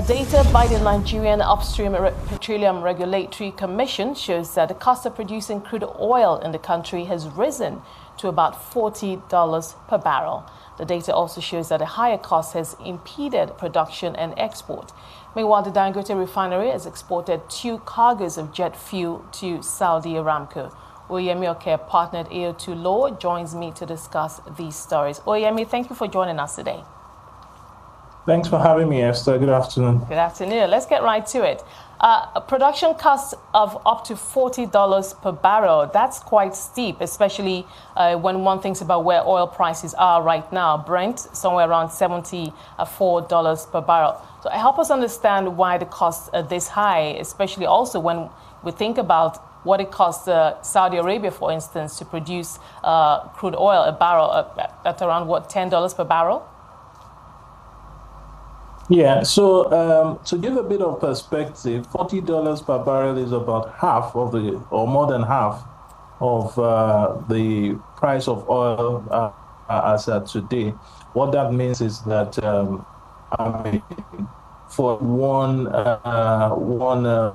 Data by the Nigerian Upstream Petroleum Regulatory Commission shows that the cost of producing crude oil in the country has risen to about $40 per barrel. The data also shows that a higher cost has impeded production and export. Meanwhile, the Dangote Refinery has exported 2 cargoes of jet fuel to Saudi Aramco. Oyeyemi Oke, partner at AO2 Law, joins me to discuss these stories. Oyeyemi, thank you for joining us today. Thanks for having me, Esther. Good afternoon. Good afternoon. Let's get right to it. Production costs of up to $40 per barrel. That's quite steep, especially when one thinks about where oil prices are right now. Brent, somewhere around $74 per barrel. So help us understand why the costs are this high, especially also when we think about what it costs Saudi Arabia, for instance, to produce crude oil, a barrel at around, what, $10 per barrel? Yeah, so to give a bit of perspective, $40 per barrel is about half of the, or more than half of the price of oil as at today. What that means is that for one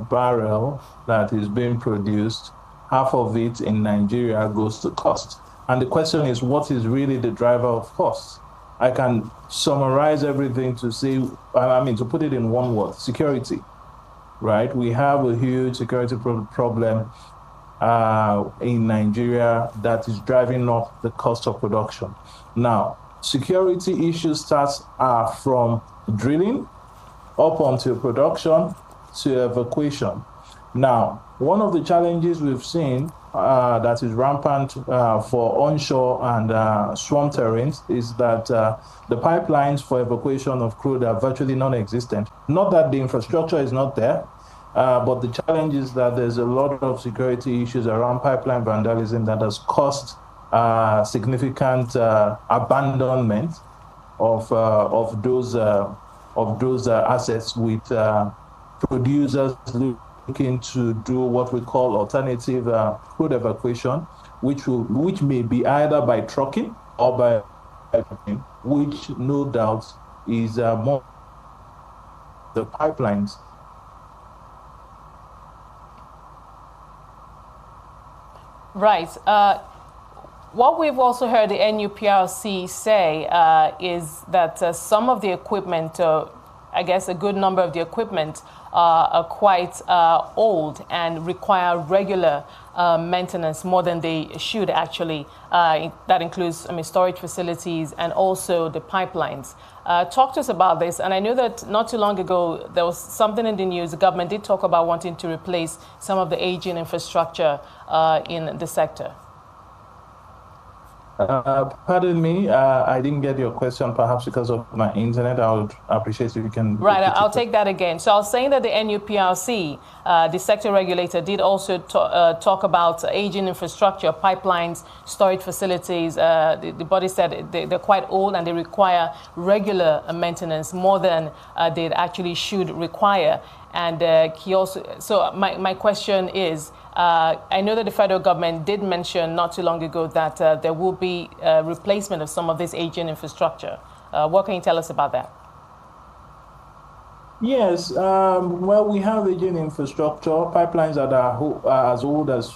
barrel that is being produced, half of it in Nigeria goes to cost. And the question is, what is really the driver of cost? I can summarize everything to say, to put it in one word: security, right? We have a huge security problem in Nigeria that is driving up the cost of production. Now, security issues start from drilling up until production to evacuation. Now, one of the challenges we've seen that is rampant for onshore and swamp terrains is that the pipelines for evacuation of crude are virtually non-existent. Not that the infrastructure is not there, but the challenge is that there's a lot of security issues around pipeline vandalism that has caused significant abandonment of those assets, with producers looking to do what we call alternative crude evacuation, which may be either by trucking or by pipeline, which no doubt is more the pipelines. Right. What we've also heard the NUPRC say is that some of the equipment, I guess a good number of the equipment, are quite old and require regular maintenance more than they should actually. That includes storage facilities and also the pipelines. Talk to us about this. And I know that not too long ago, there was something in the news. The government did talk about wanting to replace some of the aging infrastructure in the sector. Pardon me, I didn't get your question, perhaps because of my internet. I would appreciate if you can... Right, I'll take that again. So I was saying that the NUPRC, the sector regulator, did also talk about aging infrastructure, pipelines, storage facilities. The body said they're quite old and they require regular maintenance more than they actually should require. And he also... So my question is, I know that the federal government did mention not too long ago that there will be replacement of some of this aging infrastructure. What can you tell us about that? Yes, well, we have aging infrastructure, pipelines that are as old as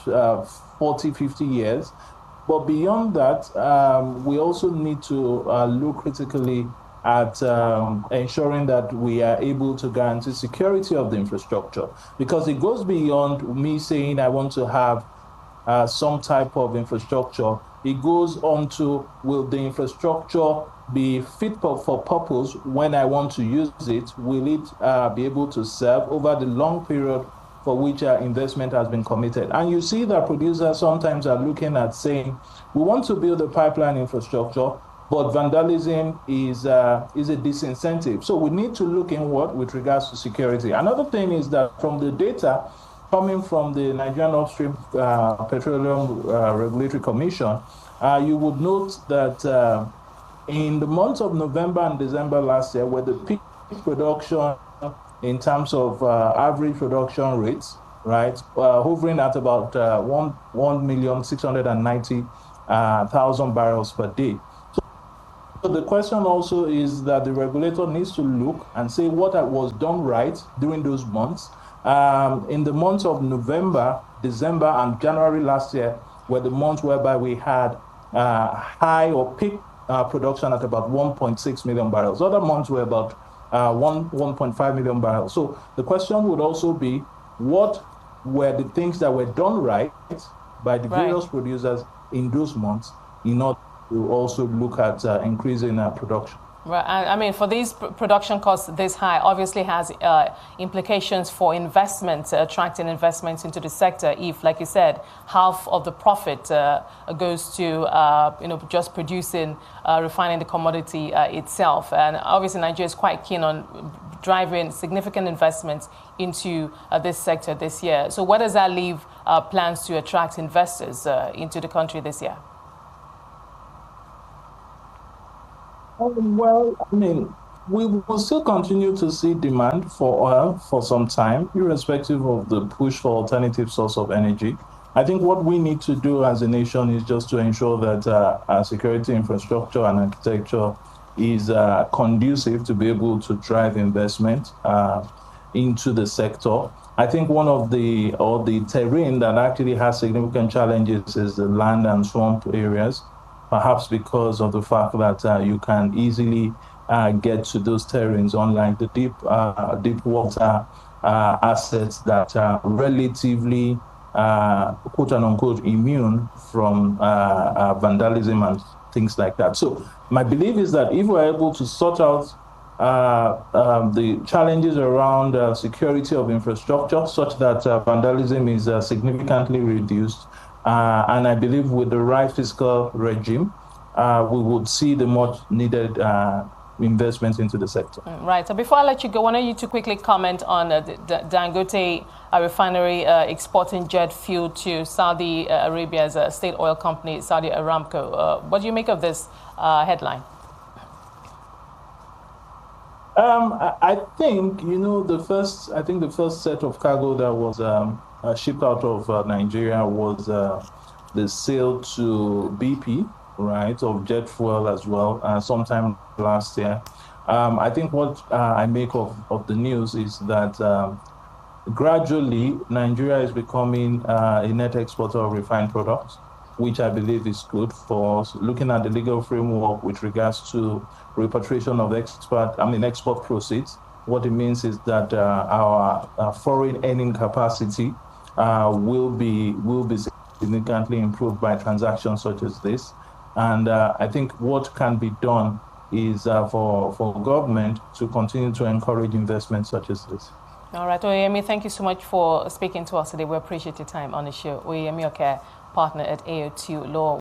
40, 50 years. But beyond that, we also need to look critically at ensuring that we are able to guarantee security of the infrastructure, because it goes beyond me saying I want to have some type of infrastructure. It goes on to, will the infrastructure be fit for purpose when I want to use it? Will it be able to serve over the long period for which our investment has been committed? And you see that producers sometimes are looking at saying, we want to build a pipeline infrastructure, but vandalism is a disincentive. So we need to look inward with regards to security. Another thing is that from the data coming from the Nigerian Upstream Petroleum Regulatory Commission, you would note that in the months of November and December last year, where the peak production in terms of average production rates, right, hovering at about 1,690,000 barrels per day. the question also is that the regulator needs to look and say what was done right during those months. In the months of November, December, and January last year were the months whereby we had high or peak production at about 1.6 million barrels. Other months were about 1.5 million barrels. So the question would also be, what were the things that were done right by the various producers in those months in order to also look at increasing production? Right. I mean, for these production costs this high, obviously has implications for investment, attracting investments into the sector. If, like you said, half of the profit goes to just producing, refining the commodity itself, and obviously Nigeria is quite keen on driving significant investments into this sector this year. So, where does that leave plans to attract investors into the country this year? Well, I mean, we will still continue to see demand for oil for some time, irrespective of the push for alternative source of energy. I think what we need to do as a nation is just to ensure that our security infrastructure and architecture is conducive to be able to drive investment into the sector. I think one of the terrain that actually has significant challenges is the land and swamp areas, perhaps because of the fact that you can easily get to those terrains, unlike the deep water assets that are relatively quote unquote immune from vandalism and things like that. So my belief is that if we're able to sort out the challenges around security of infrastructure such that vandalism is significantly reduced, and I believe with the right fiscal regime, we would see the much needed investments into the sector. Right. So before I let you go, I want you to quickly comment on the Dangote Refinery exporting jet fuel to Saudi Arabia's state oil company, Saudi Aramco. What do you make of this headline? I think the first set of cargo that was shipped out of Nigeria was the sale to BP, right, of jet fuel as well, sometime last year. I think what I make of the news is that gradually Nigeria is becoming a net exporter of refined products, which I believe is good for us. Looking at the legal framework with regards to repatriation of export proceeds, what it means is that our foreign earning capacity will be significantly improved by transactions such as this. And I think what can be done is for government to continue to encourage investments such as this. All right, Oyeyemi, thank you so much for speaking to us today. We appreciate your time on the show. Oyeyemi Oke, partner at AO2 Law.